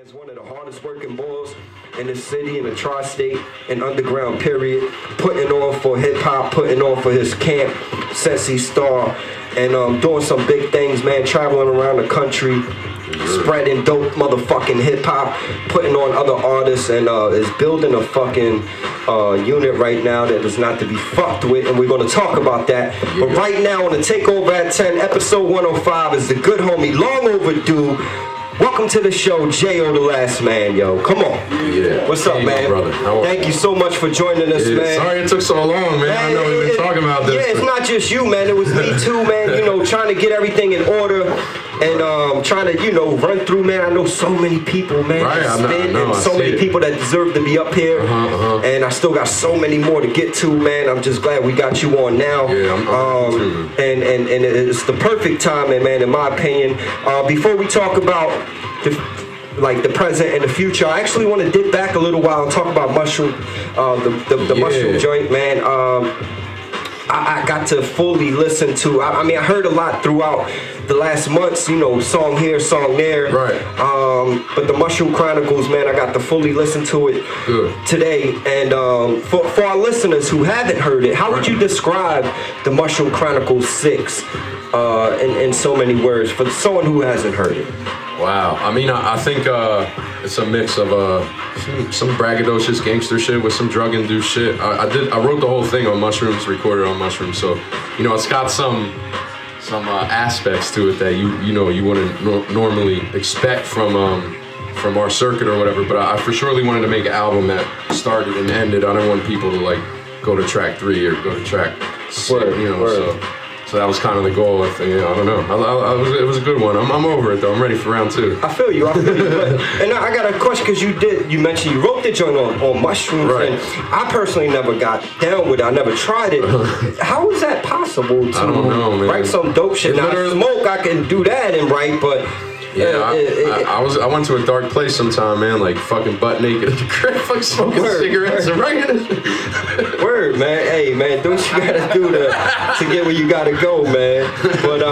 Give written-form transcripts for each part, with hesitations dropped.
Is one of the hardest working boys in the city, in the tri-state, and underground period, putting on for hip-hop, putting on for his camp, Sensi Starr, and doing some big things, man, traveling around the country, spreading dope motherfucking hip-hop, putting on other artists, and is building a fucking unit right now that is not to be fucked with, and we're going to talk about that. But right now on the Takeover at 10, episode 105 is the good homie, long overdue. Welcome to the show, J.O. the Last Man, yo. Come on. Yeah. What's up, man? Brother. Thank you so much for joining us, man. Sorry it took so long, man. I know we've been talking about this. Yeah, it's not just you, man. It was me too, man. You know, trying to get everything in order and trying to, you know, run through, man. I know so many people, man. Right, I know. So many people that deserve to be up here. And I still got so many more to get to, man. I'm just glad we got you on now. Yeah, I'm too, and it's the perfect timing, man, in my opinion. Before we talk about the present and the future, I actually want to dip back a little while and talk about mushroom, the mushroom joint, man. I got to fully listen to. I mean, I heard a lot throughout the last months, you know, song here, song there. Right. But the Mushroom Chronicles, man, I got to fully listen to it today. And for our listeners who haven't heard it, how would you describe the Mushroom Chronicles 6 in so many words for someone who hasn't heard it? Wow. I mean, I think it's a mix of some braggadocious gangster shit with some drug-induced shit. I wrote the whole thing on mushrooms, recorded on mushrooms, so you know it's got some aspects to it that you know you wouldn't normally expect from our circuit or whatever. But I for surely wanted to make an album that started and ended. I didn't want people to like go to track 3 or go to track 6, you know. So that was kind of the goal. I think, I don't know. It was a good one. I'm over it though. I'm ready for round 2. I feel you. But, and I got a question because you mentioned you wrote the joint on mushrooms, right. And I personally never got down with it. I never tried it. How is that possible to I don't know, man. write some dope shit? Now, smoke, I can do that and write, but. Yeah, I went to a dark place sometime, man, like fucking butt naked at the crib, like smoking cigarettes and writing. Word, man. Hey, man, do what you gotta do to get where you gotta go, man. But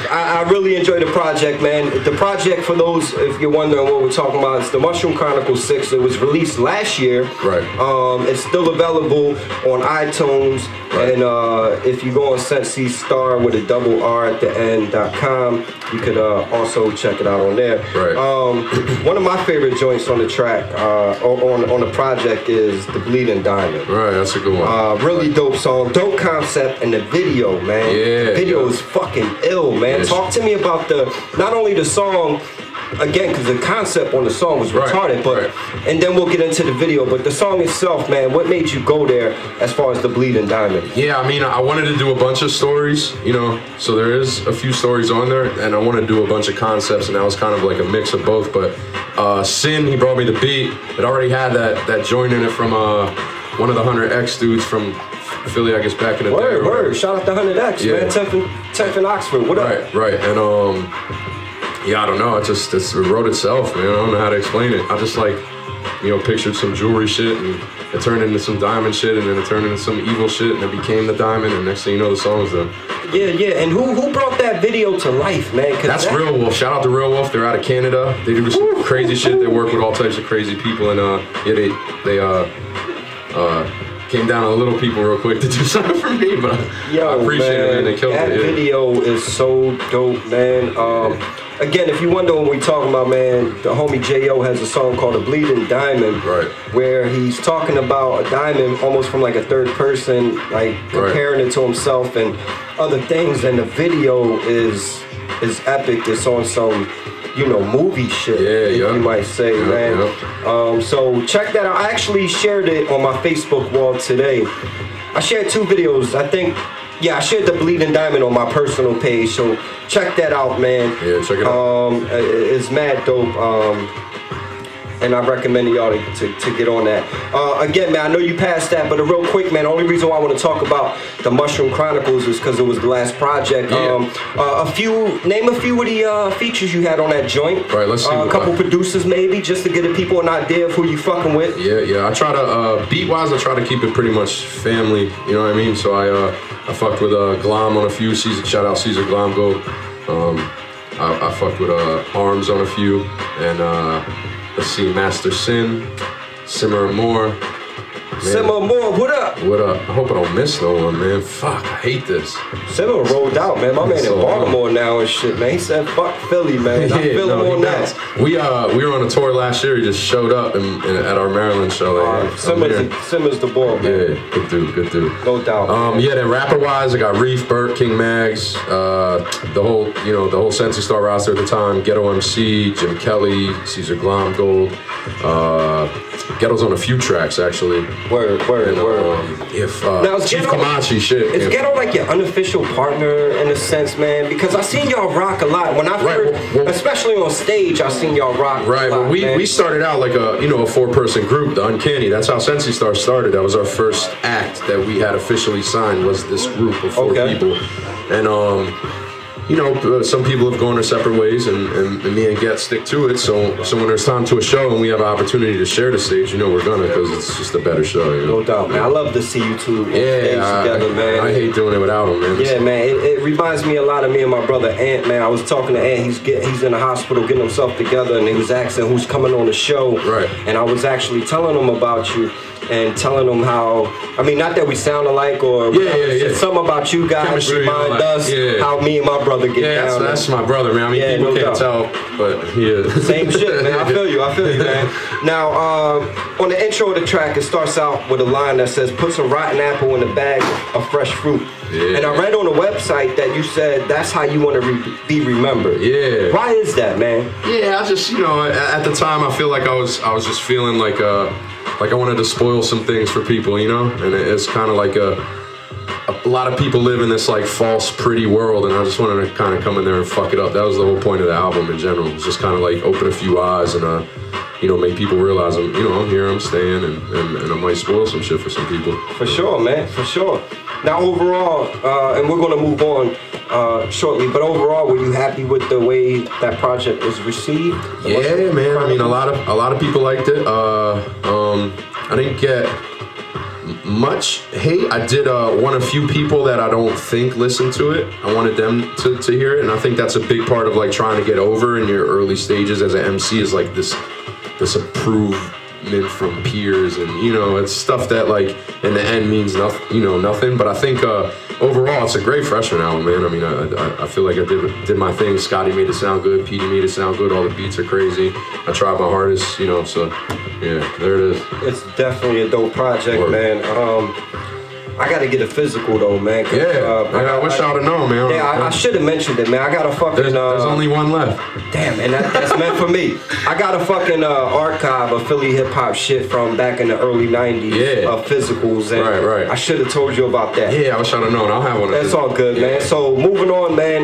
I really enjoy the project, man. The project, for those, if you're wondering what we're talking about, is the Mushroom Chronicles 6. It was released last year. Right. It's still available on iTunes. Right. And if you go on Sensi Starr with a double R at the end.com, you could also check it out on there. Right. One of my favorite joints on the track, on the project, is The Bleeding Diamond. Right, that's a good one. Really dope song, dope concept, and the video, man. Yeah. The video is fucking ill, man. Yes. Talk to me about not only the song, again, because the concept on the song was retarded, but and then we'll get into the video. But the song itself, man, what made you go there as far as The Bleeding Diamond? Yeah, I mean, I wanted to do a bunch of stories, you know, so there is a few stories on there, and I want to do a bunch of concepts, and that was kind of like a mix of both. But Sin, he brought me the beat. It already had that joint in it from one of the 100X dudes from Philly, I guess, back in the day. Word. Shout out to 100X, man. 10th in Oxford. What up? Right. And yeah, I don't know. It wrote itself, man. I don't know how to explain it. I just like, you know, pictured some jewelry shit, and it turned into some diamond shit, and then it turned into some evil shit, and it became the diamond, and next thing you know, the song's done. Yeah. And who brought that video to life, man? That's Real Wolf. Shout out to Real Wolf. They're out of Canada. They do some crazy shit. They work with all types of crazy people, and yeah, they came down on Little People real quick to do something for me, but I appreciate it, man. They killed it. That video is so dope, man. Again, if you wonder what we're talking about, man, the homie J.O. has a song called The Bleeding Diamond, where he's talking about a diamond almost from like a third person, like comparing it to himself and other things, and the video is epic. It's on some, you know, movie shit, you might say, man. So check that out. I actually shared it on my Facebook wall today. I shared 2 videos, I think. Yeah, I shared The Bleeding Diamond on my personal page, so check that out, man. Yeah, check it out. It's mad dope, and I recommend y'all to get on that. Again, man, I know you passed that, but real quick, man, the only reason why I want to talk about the Mushroom Chronicles is because it was the last project. Name a few of the features you had on that joint. Right, let's see. A couple producers, maybe, just to give the people an idea of who you fucking with. Yeah. I try to, beat-wise, I try to keep it pretty much family, you know what I mean? So I fucked with Glom on a few, shout out Caesar Glom, go. I fucked with Arms on a few, and let's see, Master Sin, Simmer More. Simmer More, what up? What up? I hope I don't miss no one, man. Fuck, I hate this. Simmer rolled out, man. My man in Baltimore now and shit, man. He said, fuck Philly, man. I feel him on that. We were on a tour last year. He just showed up at our Maryland show. Like, Simmer's the ball, man. Yeah, good dude. No doubt. Yeah, then rapper-wise, I got Reef, Burt, King Mags, the whole Sensi Starr roster at the time, Ghetto MC, Jim Kelly, Caesar Glomgold, Ghetto's on a few tracks, actually. Word. Now, Chief Kamachi shit. Is Ghetto like your unofficial partner in a sense, man? Because I seen y'all rock a lot. When I heard, especially on stage, I seen y'all rock a lot, well, we started out like a 4-person group, the Uncanny. That's how Sensi Starr started. That was our first act that we had officially signed, was this group of 4 people. And some people have gone their separate ways, and me and Get stick to it. So when there's time to a show and we have an opportunity to share the stage, we're gonna, because it's just a better show. No doubt, man. I love to see you two on stage together, man. I hate doing it without him, man. Yeah, man. It reminds me a lot of me and my brother Ant, man. I was talking to Ant. He's in the hospital getting himself together, and he was asking who's coming on the show. Right. And I was actually telling him about you. And telling them how, I mean, not that we sound alike or it's something about you guys Chemistry, remind us how me and my brother get down. That's my brother, man. I mean, people can't tell, but he is. Same shit, man. I feel you, man. Now, on the intro of the track, it starts out with a line that says, put some rotten apple in a bag of fresh fruit. Yeah. And I read on the website that you said that's how you want to be remembered. Yeah. Why is that, man? Yeah, I just, at the time, I feel like I was just feeling like I wanted to spoil some things for people, and it's kind of like a lot of people live in this like false pretty world, and I just wanted to kind of come in there and fuck it up. That was the whole point of the album in general. It was just kind of like open a few eyes and make people realize I'm here, I'm staying, and I might spoil some shit for some people. For sure, man, for sure. Now overall, and we're gonna move on shortly, but overall, were you happy with the way that project was received? Yeah, man. I mean, a lot of people liked it. I didn't get much hate. I did want a few people that I don't think listened to it. I wanted them to hear it, and I think that's a big part of like trying to get over in your early stages as an MC is like this improvement from peers, and it's stuff that like in the end means nothing. But I think overall it's a great freshman album, man. I mean, I feel like I did my thing. Scotty made it sound good, Petey made it sound good, all the beats are crazy. I tried my hardest, so yeah, there it is. It's definitely a dope project, man. I gotta get a physical though, man. I wish I would've known, man. Yeah, I should have mentioned it, man. I got a fucking. There's only one left. Damn, man, that's meant for me. I got a fucking archive of Philly hip hop shit from back in the early '90s of physicals, and right. I should have told you about that. Yeah, I wish I'd have known. I'll have one. That's all good, man. So moving on, man.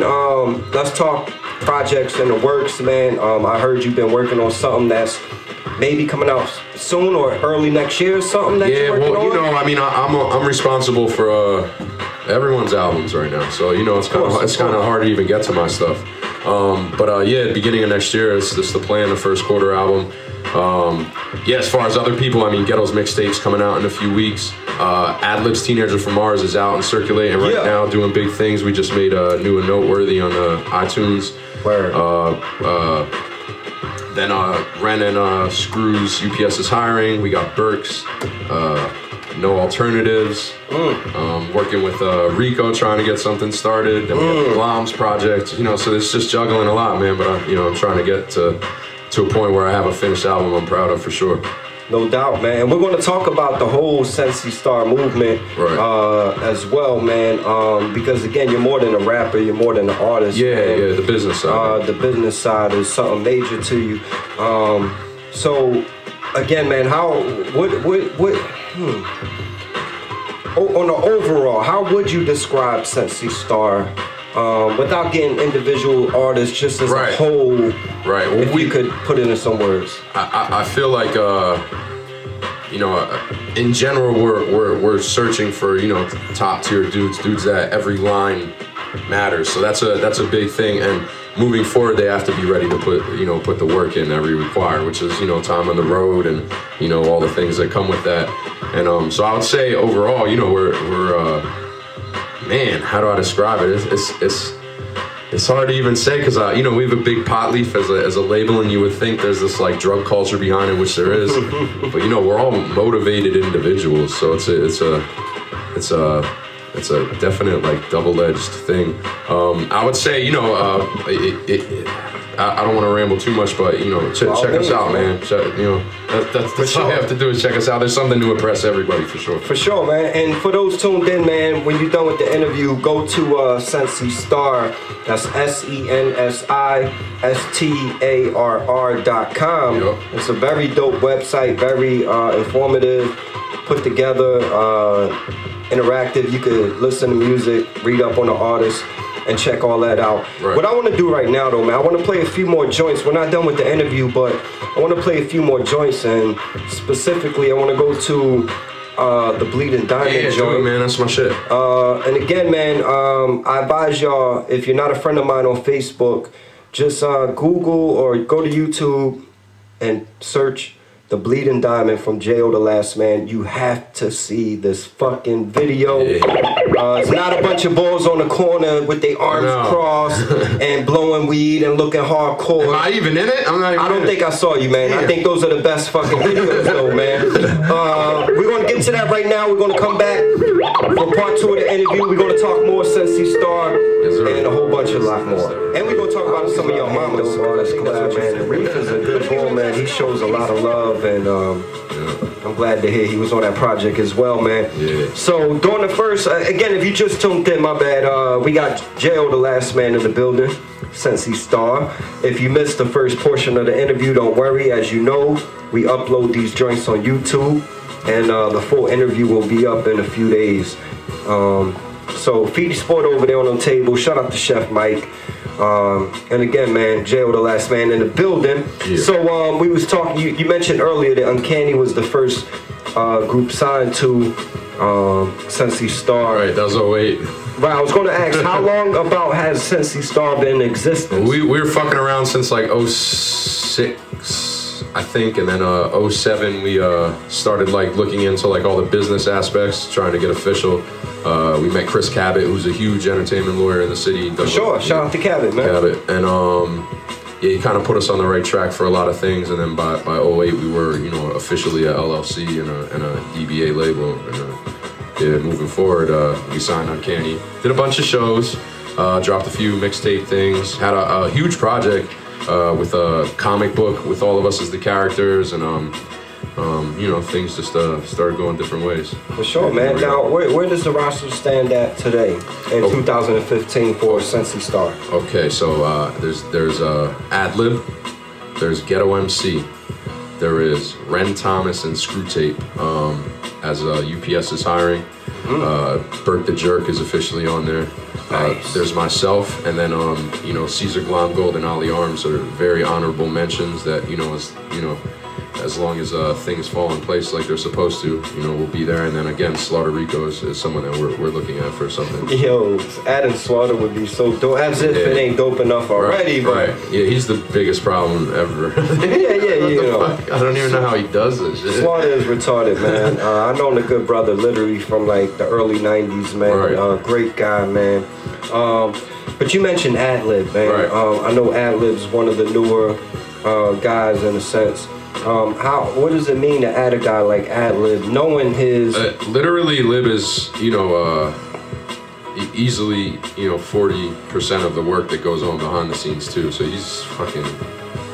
Let's talk projects in the works, man. I heard you've been working on something that's maybe coming out soon or early next year or something that you're working on? I mean, I'm responsible for everyone's albums right now, so it's kind of hard to even get to my stuff. But beginning of next year is the plan, the first quarter album. As far as other people, I mean, Ghetto's mixtape's coming out in a few weeks. Adlib's Teenager from Mars is out and circulating right now, doing big things. We just made New and Noteworthy on iTunes. Then Ren and Screws, UPS is hiring. We got Burks, No Alternatives. Working with Rico, trying to get something started. Then we got the Glom's project. So it's just juggling a lot, man. But I'm trying to get to a point where I have a finished album I'm proud of for sure. No doubt, man. And we're going to talk about the whole Sensi Starr movement as well, man. Because again, you're more than a rapper, you're more than an artist. Yeah, the business side. The business side is something major to you. So, again, man, on the overall, how would you describe Sensi Starr? Without getting individual artists, just as a whole, Well, if you could put it in some words. I feel like, in general, we're searching for top tier dudes that every line matters. So that's a big thing. And moving forward, they have to be ready to put the work in that we require, which is time on the road and all the things that come with that. And so I would say overall, we're man, how do I describe it? It's It's hard to even say because you know, we have a big pot leaf as a label, and you would think there's this like drug culture behind it, which there is. But you know, we're all motivated individuals, so it's a definite like double-edged thing. I would say, you know, I don't want to ramble too much, but you know, check us out, man. You know, that's all you have to do is check us out. There's something to impress everybody for sure. For sure, man. And for those tuned in, man, when you're done with the interview, go to Sensi Starr. That's SensiStarr.com. Yep. It's a very dope website, very informative, put together, interactive. You could listen to music, read up on the artist, and check all that out. Right. What I want to do right now, though, man, I want to play a few more joints. We're not done with the interview, but I want to play a few more joints, and specifically, I want to go to the Bleeding Diamond joint. Man, that's my shit. And again, man, I advise y'all, if you're not a friend of mine on Facebook, just Google or go to YouTube and search The Bleeding Diamond from J.O. the Last Man. You have to see this fucking video. It's not a bunch of balls on the corner with their arms crossed and blowing weed and looking hardcore. Am I even in it? I'm not even I don't think I saw you, man. I think those are the best fucking videos, though, man. We're going to get to that right now. We're going to come back for part 2 of the interview. We're going to talk more Sensi Starr and a whole bunch of lot more. And we're going to talk about some of your mamas. I think that's what, man. And Reef is a good boy, man. He shows a lot of love, and I'm glad to hear he was on that project as well, man. Yeah. So during the first, again, if you just tuned in, my bad, we got J.O. the Last Man in the building, Sensi Starr. If you missed the first portion of the interview, don't worry. As you know, we upload these joints on YouTube, and the full interview will be up in a few days. So feed sport over there on the table. Shout out to Chef Mike. And again, man, J.O. the Last Man in the building. Yeah. So we was talking, you mentioned earlier that Uncanny was the first group signed to Sensi Starr. Right, that was 08. Right, I was going to ask, how long about has Sensi Starr been in existence? We were fucking around since like 06, I think, and then 07 we started like looking into like all the business aspects, trying to get official. We met Chris Cabot, who's a huge entertainment lawyer in the city. For sure, shout out to Cabot, man. Cabot, and yeah, he kind of put us on the right track for a lot of things. And then by 08, we were, you know, officially a LLC and a DBA label. And yeah, moving forward, we signed Uncanny, did a bunch of shows, dropped a few mixtape things, had a huge project with a comic book with all of us as the characters, and you know, things just started going different ways. For sure, man. Now, where does the roster stand at today in 2015 for Sensi Starr? Okay, so there's Adlib, there's Ghetto MC, there is Ren Thomas and Skrewtape, as UPS is hiring. Bert the Jerk is officially on there. Nice. There's myself, and then you know, Caesar Glomgold and Ali Arms are very honorable mentions that, you know, as long as things fall in place like they're supposed to, you know, we'll be there. And then again, Slaughter Rico is someone that we're looking at for something. Yo, adding Slaughter would be so dope, as if it ain't dope enough already. Right. Yeah, he's the biggest problem ever. yeah. You know, I don't even know how he does this shit. Slaughter is retarded, man. I known the good brother literally from like the early '90s, man. Right. Great guy, man. But you mentioned Adlib, man. Right. I know Adlib's one of the newer guys in a sense. What does it mean to add a guy like Adlib, knowing his... literally, Lib is, you know, easily, you know, 40% of the work that goes on behind the scenes, too. So he's fucking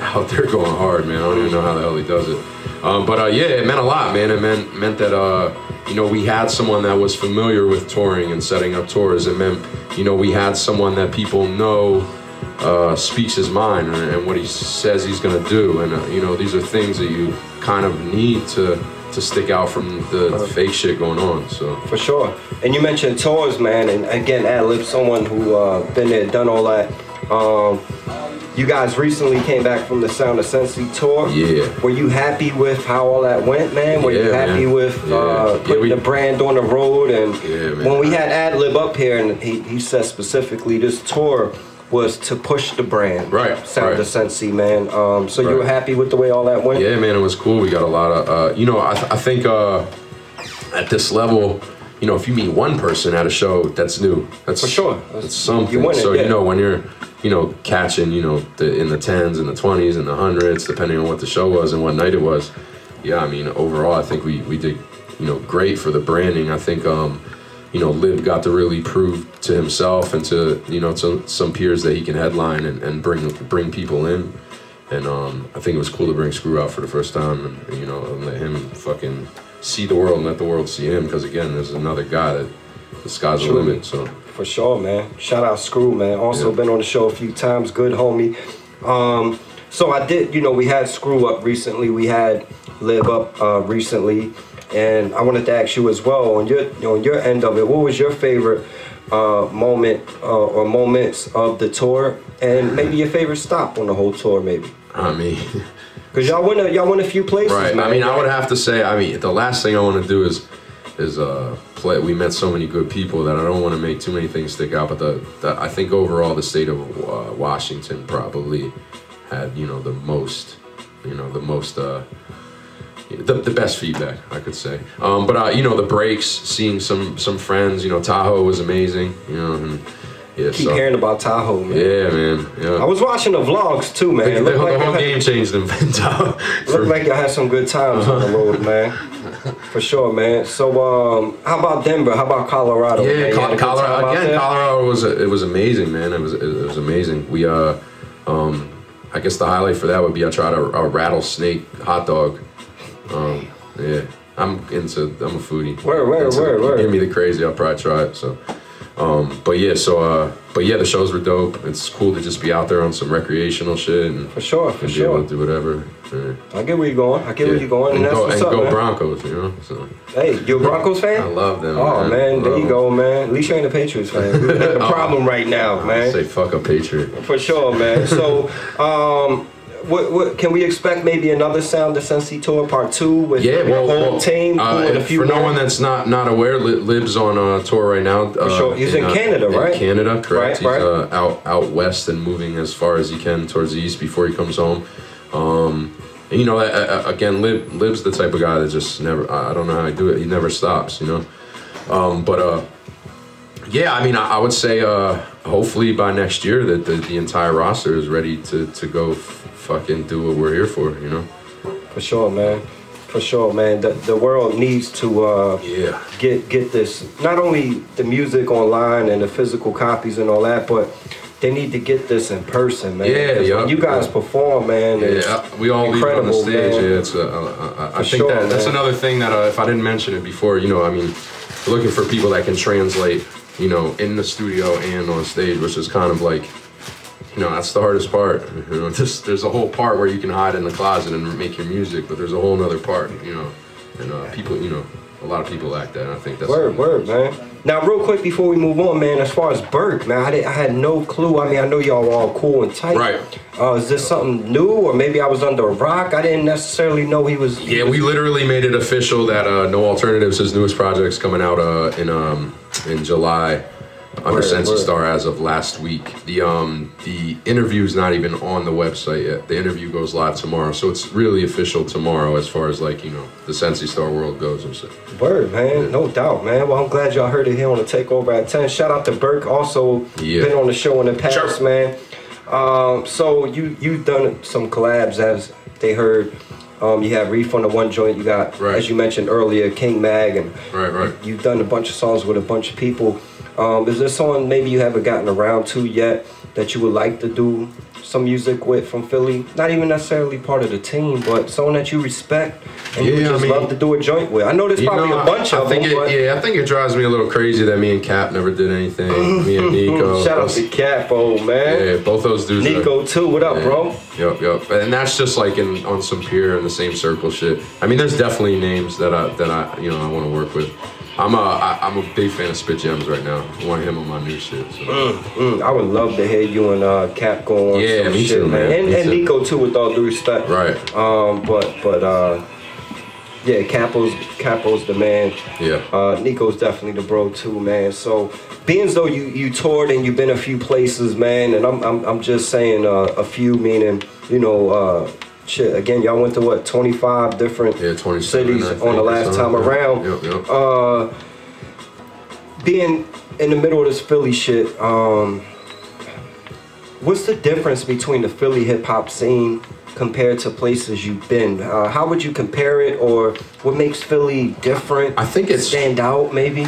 out there going hard, man. I don't even know how the hell he does it. But yeah, it meant a lot, man. It meant that, you know, we had someone that was familiar with touring and setting up tours. It meant, you know, we had someone that people know speaks his mind and what he says he's gonna do, and you know, these are things that you kind of need to stick out from the fake shit going on. So for sure. And you mentioned tours, man, and again, Adlib, someone who been there, done all that. You guys recently came back from the Sound of Sensi tour. Yeah. Were you happy with how all that went, man? Were you happy with putting the brand on the road? And when we had Adlib up here, and he said specifically this tour was to push the brand. Right. Sound of Sensi, man. So you were happy with the way all that went? Yeah, man, it was cool. We got a lot of, you know, I think at this level, you know, if you meet one person at a show, that's new. That's for sure. That's something. So you know, when you're, you know, catching, you know, in the 10s and the 20s and the 100s, depending on what the show was and what night it was. Yeah, I mean, overall, I think we did, you know, great for the branding. I think, you know, Lib got to really prove to himself and to, you know, to some peers that he can headline and bring people in. And I think it was cool to bring Screw out for the first time and you know, and let him fucking see the world and let the world see him. Because again, there's another guy that the sky's the limit. So for sure, man. Shout out Screw, man. Also been on the show a few times. Good homie. So I did, you know, we had Screw up recently. We had Lib up recently. And I wanted to ask you as well, on your end of it, what was your favorite moment or moments of the tour, and maybe your favorite stop on the whole tour, maybe? I mean, because y'all went a few places, right? Man. I mean, I would have to say, I mean, the last thing I want to do is play. We met so many good people that I don't want to make too many things stick out. But I think overall the state of Washington probably had, you know, the most, the best feedback, I could say. But you know, the breaks, seeing some friends, you know, Tahoe was amazing, you know, and yeah, keep hearing about Tahoe, man. Yeah, man. Yeah. I was watching the vlogs too, man. The whole game changed in Tahoe. Looked like y'all had some good times on the road, man. For sure, man. So, how about Denver? How about Colorado? Yeah, Colorado again. Colorado was amazing, man. It was amazing. We I guess the highlight for that would be I tried a rattlesnake hot dog. Yeah, I'm a foodie. Word. Give me the crazy, I'll probably try it. So, but yeah, the shows were dope. It's cool to just be out there on some recreational shit and for sure, be able to do whatever. Yeah. I get where you're going. Where you're going, and that's what's up, man. Broncos, you know. So. Hey, you a Broncos fan? I love them. Oh man, there you go, man. At least you ain't a Patriots fan. We got a problem right now, man. Say fuck a Patriot. For sure, man. So, what can we expect? Maybe another Sound of Sensi tour part 2 with the whole team. For no one that's not aware, Lib's on tour right now. For sure, he's in Canada, right? In Canada, correct. Right. He's out west and moving as far as he can towards the east before he comes home. And you know, again, Lib's the type of guy that just never. I don't know how he do it. He never stops, you know. Yeah, I mean, I would say hopefully by next year that the entire roster is ready to go fucking do what we're here for, you know. For sure, man. For sure, man. The world needs to get this, not only the music online and the physical copies and all that, but they need to get this in person, man. Yeah, when you guys perform, man. We all leave on the stage. Man. Yeah, it's I think that's another thing that if I didn't mention it before, you know, I mean, we're looking for people that can translate, you know, in the studio and on stage, which is kind of like, you know, that's the hardest part. You know, there's a whole part where you can hide in the closet and make your music, but there's a whole other part, you know, and people, you know, a lot of people lack that, and I think that's word, man. Now, real quick before we move on, man, as far as Burke, man, I had no clue. I mean, I know y'all were all cool and tight. Right. Is this something new, or maybe I was under a rock? I didn't necessarily know he was. Yeah, we literally made it official that No Alternatives, his newest project's coming out in July. Under Sensi Starr as of last week. The interview's not even on the website yet. The interview goes live tomorrow, so it's really official tomorrow as far as, like, you know, the Sensi Starr world goes. Word, man. No doubt, man. Well, I'm glad y'all heard it here on the Takeover at 10. Shout out to Burke, also been on the show in the past, man. So you've done some collabs, as they heard. You have Reef on the one joint. You got, as you mentioned earlier, King Mag, and you've done a bunch of songs with a bunch of people. Is there someone maybe you haven't gotten around to yet that you would like to do some music with from Philly? Not even necessarily part of the team, but someone that you respect and you would just love to do a joint with. I know there's probably a bunch of them. I think it drives me a little crazy that me and Cap never did anything. Me and Nico. Shout out to Capo, man. Yeah, both those dudes. Nico too. What up, bro? Yep. And that's just like on some peer in the same circle shit. I mean, there's definitely names that I want to work with. I'm a big fan of Spit Gems right now. I want him on my new shit. So. I would love to hear you and Cap go on some me shit, too, man. And Nico too, with all due respect. Right. Yeah, Capo's the man. Yeah. Nico's definitely the bro too, man. So, being as though you toured and you've been a few places, man, and I'm just saying a few, meaning, you know, shit, again, y'all went to what, 25 different cities on the last time around. Yep. being in the middle of this Philly shit, what's the difference between the Philly hip hop scene compared to places you've been? How would you compare it, or what makes Philly different? I think it's stand out, maybe.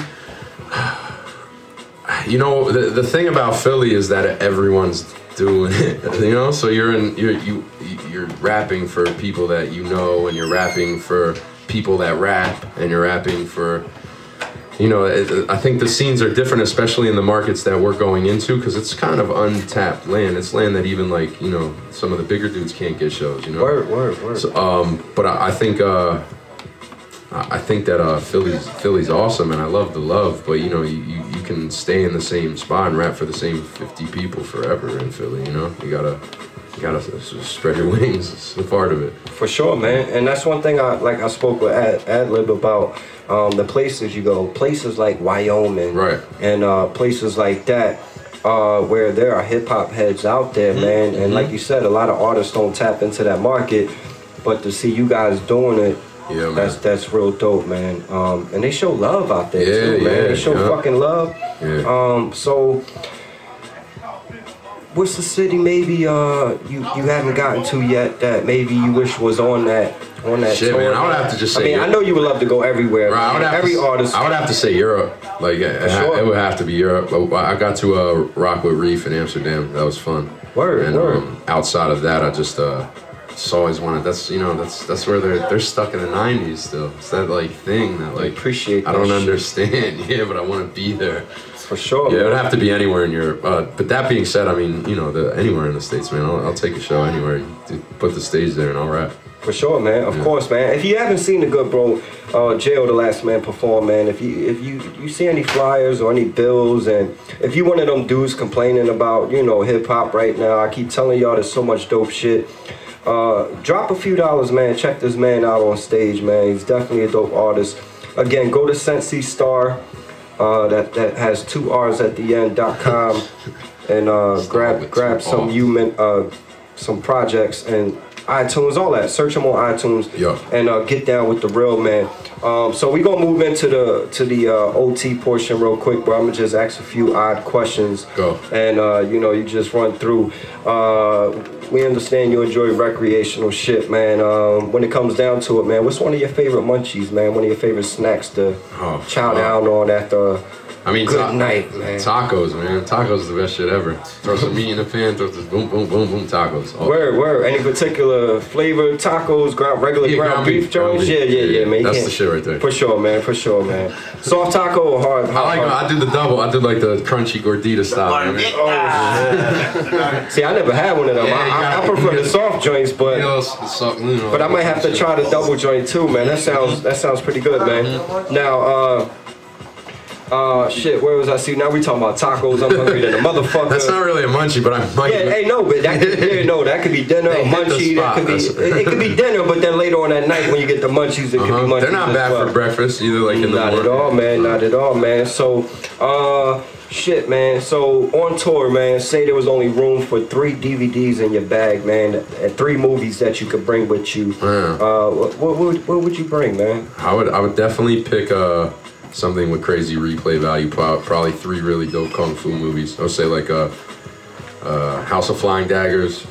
You know, the thing about Philly is that everyone's doing it. You know, so you're rapping for people that you know, and you're rapping for people that rap, and you're rapping for. You know, I think the scenes are different, especially in the markets that we're going into, because it's kind of untapped land. It's land that even, like, you know, some of the bigger dudes can't get shows, you know? Word. So, but I think that Philly's awesome, and I love the love, but, you know, you can stay in the same spot and rap for the same 50 people forever in Philly, you know? You gotta spread your wings. It's a part of it. For sure, man. And that's one thing I spoke with Adlib about. The places you go, places like Wyoming, right, and places like that, where there are hip hop heads out there, man. And like you said, a lot of artists don't tap into that market, but to see you guys doing it, yeah, man, that's real dope, man. And they show love out there too, man. They show fucking love. Yeah. So what's the city maybe you haven't gotten to yet that maybe you wish was on that shit, tour? man, I would have to just say. I mean, I know you would love to go everywhere. Right, artist. I would have to say Europe. Like, it would have to be Europe. I got to rock with Reef in Amsterdam. That was fun. Word. Outside of that, I just always wanted. That's where they're stuck in the '90s still. It's that like thing that like appreciate. I don't understand. Yeah, but I want to be there. For sure. Yeah, man. it would have to be anywhere in Europe. But that being said, I mean, you know, anywhere in the States, man. I'll take a show anywhere. Put the stage there and I'll rap. For sure, man. Of course, man. If you haven't seen the good bro, J.O. the Last Man perform, man. If you see any flyers or any bills, and if you one of them dudes complaining about, you know, hip hop right now, I keep telling y'all there's so much dope shit. Drop a few dollars, man. Check this man out on stage, man. He's definitely a dope artist. Again, go to Sensi Starr. That has 2 R's at the end.com, and grab some projects and iTunes, all that. Search them on iTunes, and get down with the real man. So we gonna move into the OT portion real quick, bro. I'm gonna just ask a few odd questions. Go. And you know, you just run through. We understand you enjoy recreational shit, man. When it comes down to it, man, what's one of your favorite munchies, man? One of your favorite snacks to chow down on after good night, man? Tacos, man. Tacos is the best shit ever. Throw some meat in the pan, throw this boom, boom, boom, boom, tacos. Word. Any particular flavor tacos, regular ground beef joints? Yeah, man. That's the shit right there. For sure, man. Soft taco or hard? I do the double. I do like the crunchy gordita style. Man. See, I never had one of them. I prefer the soft joints, but I might have to try the double joint too, man. That sounds pretty good, man. Now, shit, where was I? See, now we talking about tacos. I'm hungry than a motherfucker. That's not really a munchie, but I might. Yeah, hey, no, but that could be dinner, a munchie. It could be dinner, but then later on at night when you get the munchies, it could be munchies. They're not bad for breakfast either, like in the morning. Not at all, man. So, shit, man. So on tour, man, say there was only room for 3 DVDs in your bag, man, and 3 movies that you could bring with you. What would you bring, man? I would definitely pick something with crazy replay value. Probably 3 really dope kung fu movies. I would say like House of Flying Daggers,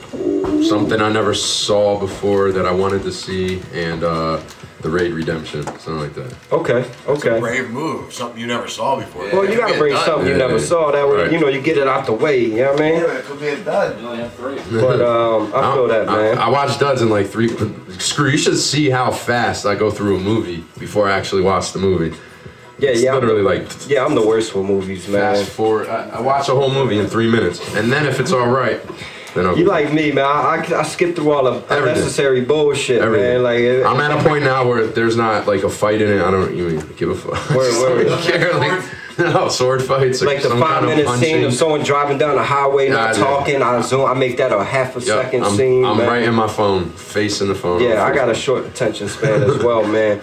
something I never saw before that I wanted to see, and The Raid Redemption, something like that. Okay. It's a brave move, something you never saw before. Well, you gotta bring something you never saw. That way, you know, you get it out the way. You know what I mean? Yeah, it could be a dud. You only have 3. But I feel that, man. I watched duds in like 3. Screw, you should see how fast I go through a movie before I actually watch the movie. It's literally like. Yeah, I'm the worst for movies, man. Fast forward. I watch a whole movie in 3 minutes, and then if it's all right, then I'll. You like me, man? I skip through all the unnecessary bullshit, man. Like I'm at a point now where there's not like a fight in it. I don't even give a fuck. No, sword fights. Like the 5-minute scene of someone driving down the highway, not talking. I make that a half a second scene. I'm right in my phone, facing the phone. Yeah, I got a short attention span as well, man.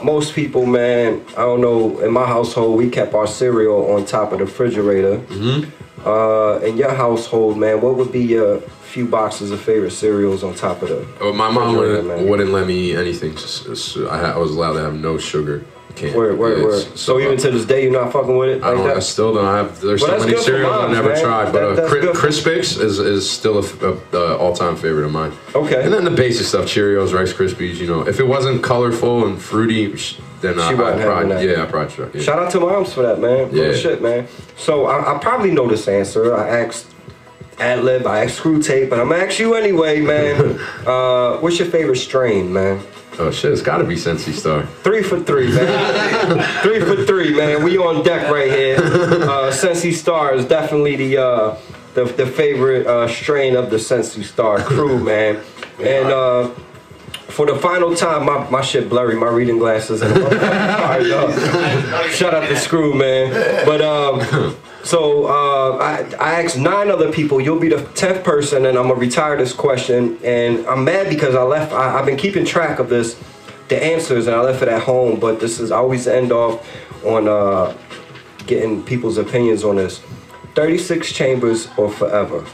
Most people, man, I don't know, in my household, we kept our cereal on top of the refrigerator. In your household, man, what would be your few boxes of favorite cereals on top of the my mom wouldn't let me eat anything. I was allowed to have no sugar. Can't. Word. So even to this day, you're not fucking with it like that? I still don't have. There's so many cereals I've never tried, but Crispix is still a all-time favorite of mine. Okay. And then the basic stuff, Cheerios, Rice Krispies. You know, if it wasn't colorful and fruity, then I'd probably try. Yeah. Shout out to moms for that, man. Yeah. Real shit, man. So I probably know this answer. I asked Ad-Lib, I asked Skrewtape, but I'm gonna ask you anyway, man. What's your favorite strain, man? Oh shit, it's gotta be Sensi Starr. 3 for 3, man. 3 for 3, man. We on deck right here. Sensi Starr is definitely the favorite strain of the Sensi Starr crew, man. And for the final time, my shit blurry, my reading glasses. And shout out to Screw, man. But so I asked 9 other people. You'll be the 10th person, and I'm gonna retire this question. And I'm mad because I've been keeping track of the answers, and I left it at home. But I always end off on getting people's opinions on this. 36 Chambers or Forever,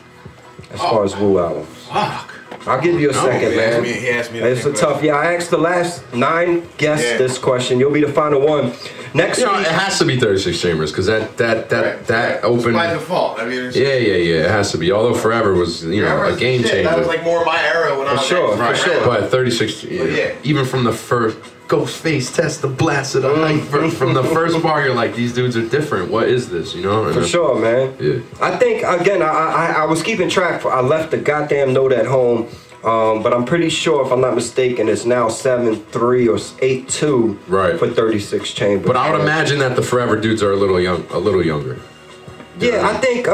as far as Wu albums. Fuck. I'll give you a second, man. He asked me it's a tough. Yeah, I asked the last 9 guests this question. You'll be the final one. Next week, it has to be 36 Chambers because that opened by default. I mean, yeah. It has to be. Although Forever was a game changer. That was like more my era when I was for sure. But 36, even from the first Ghostface Test the Blast of the Night, from the first bar, you're like, these dudes are different. What is this? You know? For sure, man. Yeah. I think again, I was keeping track. I left the goddamn note at home. But I'm pretty sure, if I'm not mistaken, it's now 7-3 or 8-2 for 36 Chambers. But I would imagine that the Forever dudes are a little younger. Yeah, I think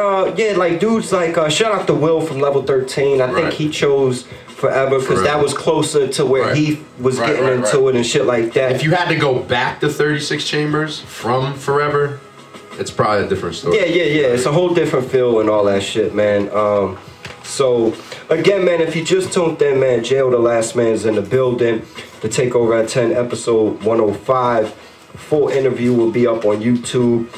like dudes like shout out to Will from Level 13. I think he chose Forever because that was closer to where he was getting into it and shit like that. If you had to go back to 36 Chambers from Forever, it's probably a different story. Yeah. It's a whole different feel and all that shit, man. So, again, man, if you just tuned in, man, Jail the Last Man's in the building. The Takeover at 10, episode 105. Full interview will be up on YouTube.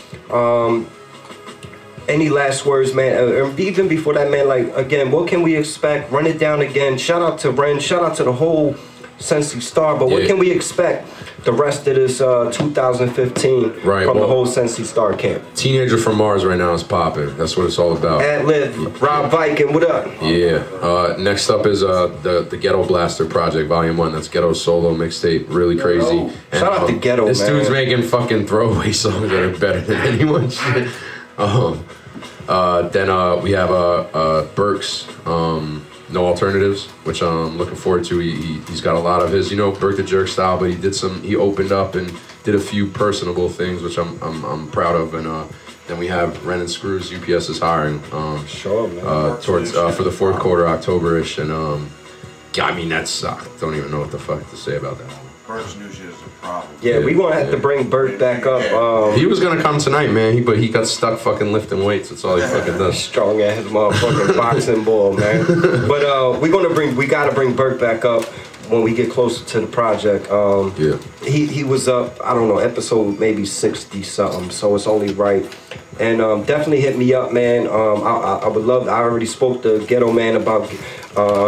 Any last words, man? Even before that, man, like, again, what can we expect? Run it down again. Shout out to Ren. Shout out to the whole Sensi Starr. But what can we expect the rest of this 2015 from the whole Sensi Starr camp? Teenager from Mars right now is popping. That's what it's all about. Ad-Lib, Rob Viking, what up? Yeah. Next up is the Ghetto Blaster Project, Volume 1. That's Ghetto solo mixtape. Really crazy. And, shout out to Ghetto, this dude's making fucking throwaway songs that are better than anyone's shit. Then we have Burks. No Alternatives, which I'm looking forward to. He's got a lot of his, Burk the Jerk style, but he opened up and did a few personable things, which I'm proud of. And then we have Ren and Screws, UPS is hiring. Sure, man. Towards for the fourth quarter, October-ish, and I mean that's I don't even know what the fuck to say about that. Burk's new shit is a problem. Yeah, we gonna have to bring Burk back up. He was gonna come tonight, man, but he got stuck fucking lifting weights. That's all he fucking does. Strong ass motherfucking boxing ball, man. But we gotta bring Burk back up when we get closer to the project. He was up, I don't know, episode maybe 60 something, so it's only right. And definitely hit me up, man. I would love. I already spoke to Ghetto Man about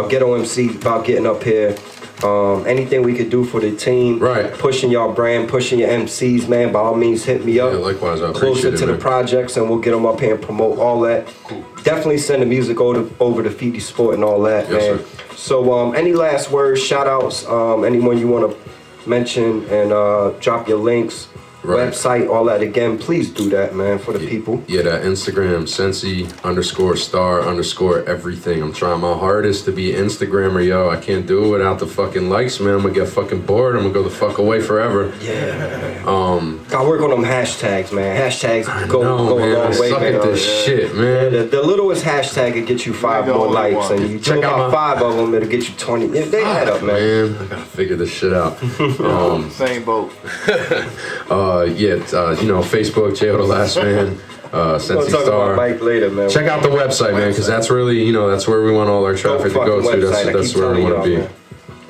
Ghetto MC about getting up here. Anything we could do for the team, pushing y'all brand, pushing your MCs, man, by all means hit me up. Yeah, likewise, I closer to the projects, and we'll get them up here and promote all that. Cool. Definitely send the music over to Feedy Sport and all that, man. Sir. So any last words, shout outs, anyone you want to mention, and drop your links, website, all that again, please do that, man, for the people. Yeah, that Instagram, Sensi_Starr_ everything. I'm trying my hardest to be Instagrammer, yo. I can't do it without the fucking likes, man. I'm gonna get fucking bored. I'm gonna go the fuck away forever. Yeah. Gotta work on them hashtags, man. Hashtags go a long way, man. At this shit, man. Yeah, the littlest hashtag will get you 5 more likes, and you check out 5 of them, it'll get you 20. Yeah, they add up, man. I gotta figure this shit out. Same boat. Facebook, J.O. the Last Man, Sensi Starr. Mike later, man. Check out the website, man, because that's really, that's where we want all our traffic to go to. That's where we want to be.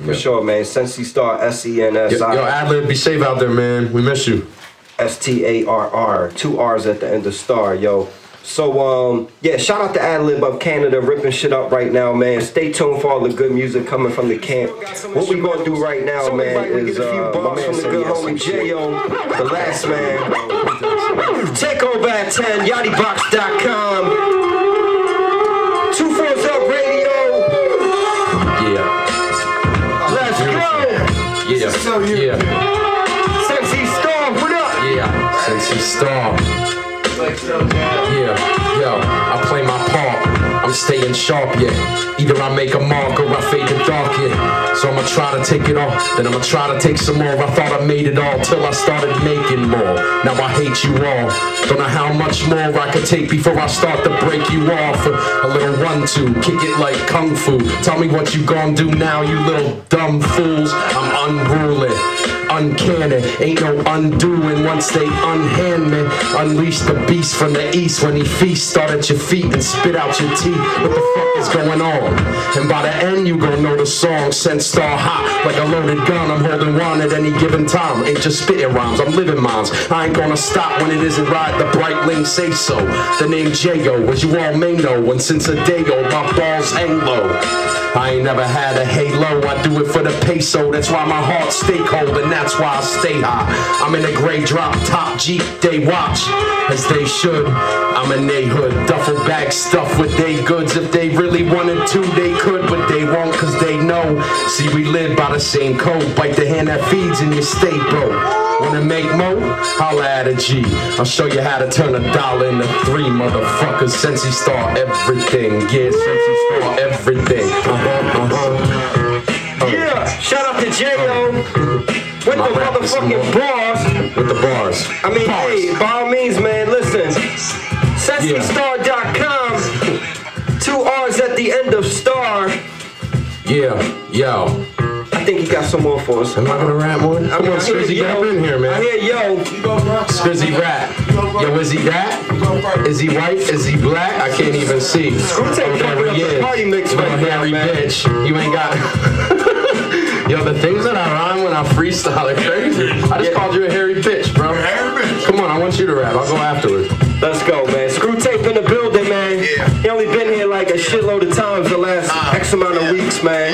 For sure, man. Sensi Starr, SENSI. Yo, Ad-Lib, be safe out there, man. We miss you. STARR, 2 R's at the end of Star, yo. So, yeah, shout out to Adlib of Canada, ripping shit up right now, man. Stay tuned for all the good music coming from the camp. What we gonna do right now, man, is my man from the good homie J.O., the last man. TakeOverAt10, Yadibox.com, 2-4's Up Radio. Yeah. Let's go. Yeah. Sensi Starr, what up? Yeah. Sensi Starr. Yeah, yo, I play my part. I'm staying sharp, yeah. Either I make a mark or I fade to dark, yeah. So I'ma try to take it all, then I'ma try to take some more. I thought I made it all till I started making more. Now I hate you all. Don't know how much more I could take before I start to break you off. A little 1-2, kick it like kung fu. Tell me what you gon' do now, you little dumb fools. I'm unruly, uncanny, ain't no undoing once they unhand me. Unleash the beast from the east when he feasts. Start at your feet and spit out your teeth. What the fuck is going on? And by the end you gon' know the song. Sensi Starr hot like a loaded gun. I'm holding one at any given time. Ain't just spitting rhymes, I'm living mines. I ain't gonna stop when it isn't right. The bright link say so. The name J.O., as you all may know, and since a day go my balls hang low. I ain't never had a halo, I do it for the peso. That's why my heart stay cold and that's why I stay high. I'm in a gray drop top Jeep, they watch as they should. I'm in they hood, duffel bag stuffed with they goods. If they really wanted to, they could, but they won't cause they know. See, we live by the same code, bite the hand that feeds and you stay broke. Wanna make mo? Holla at a G. I'll show you how to turn $1 into 3, motherfuckers. Sensi Starr everything. Yeah, Sensi Starr everything. Yeah, shout out to J.O. with the motherfucking bars. With the bars. I mean, hey, by all means, man, listen. SensiStarr.com. 2 R's at the end of Star. Yeah, yo. I think he got some more for us. Am I gonna rap more? Come on, Skrizzy, get up in here, man. I hear yo. Skrizzy rap. Yo, is he that? Is he white? Is he black? I can't even see. Skrewtape jumping up the party mix right now, hairy man. bitch. You ain't got... Yo, the things that I rhyme when I freestyle are crazy. I just called you a hairy bitch, bro. Hairy bitch. Come on, I want you to rap. I'll go afterwards. Let's go, man. Skrewtape in the building, man. Yeah. He only been here like a shitload of times the last X amount of weeks, man.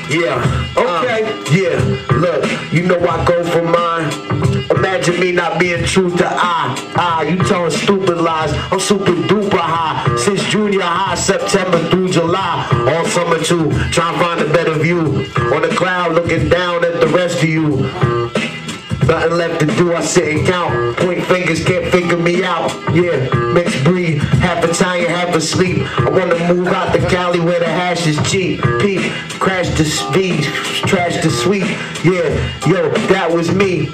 Yeah. Okay. Yeah. Look, you know I go for mine. Imagine me not being true to I. You telling stupid lies. I'm super duper high. Since junior high, September through July. All summer too. Trying to find a better view. On the cloud looking down at the rest of you. Nothing left to do, I sit and count. Point fingers, can't figure me out. Yeah, mixed breed, half Italian, half asleep. I wanna move out to Cali where the hash is cheap. Peep, crash the speed, trash the sweet. Yeah, yo, that was me.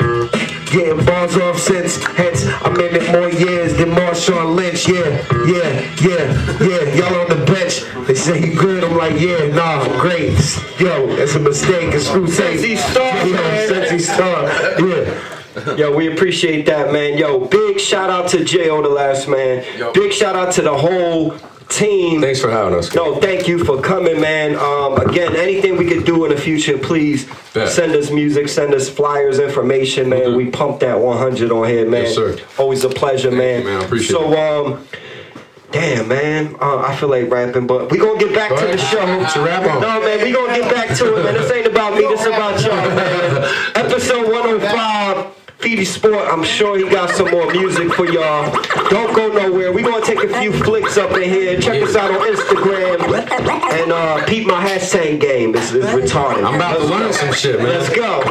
Getting bars off since, hence I'm in it more years than Marshawn Lynch. Yeah. Y'all on the bench, they say you good. I'm like, yeah, nah, I'm great. Yo, it's a mistake. It's Skrewtape. Sensi Starr, man. Sensi Starr. Yeah. Yo, we appreciate that, man. Yo, big shout out to J.O. the last man. Yo. Big shout out to the whole team. Thanks for having us. No, thank you for coming, man. Again, anything we could do in the future, please send us music, send us flyers, information, man. We pump that 100 on here, man. Yes, sir. Always a pleasure, man. You, man. I appreciate it. Damn, man. I feel like rapping, but we gonna get back to the show. What's your rap on? No, man, we gonna get back to it, man. This ain't about me, this about y'all, man. Episode 105. Feedy Sport, I'm sure he got some more music for y'all. Don't go nowhere. We're going to take a few flicks up in here. Check us out on Instagram. And peep my hashtag game. It's retarded. I'm about to learn some shit, man. Let's go.